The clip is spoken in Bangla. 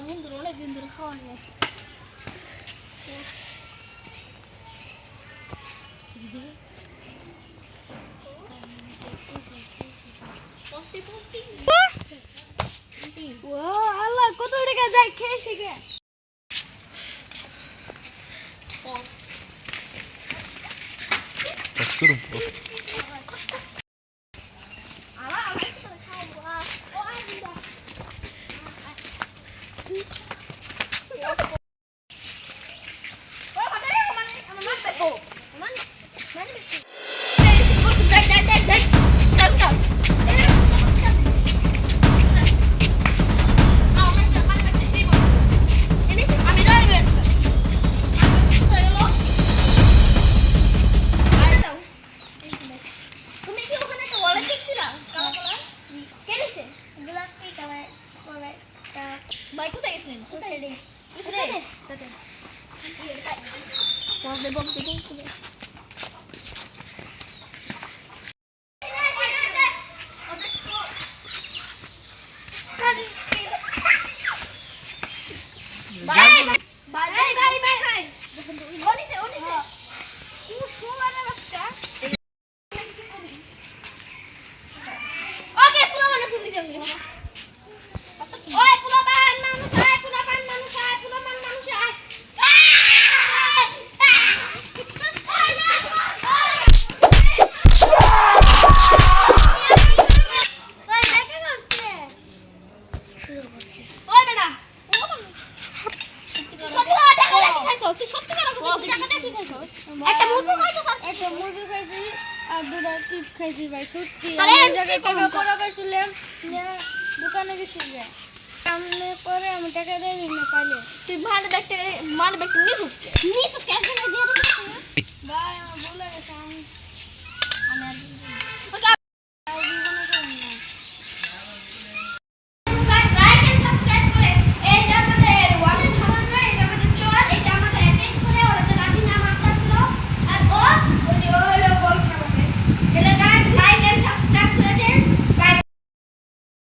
বন্ধুর অনেকদিন ধরে খাওয়া নেই। আল্লাহ কত টাকা যায় খেয়ে শিখে দোকানে গেছি সামনে পরে আমি টাকা দিয়ে দিন পাইলে তুই ভালো ব্যাগটা নিয়ে ভাই আমার বলে গেছে আমি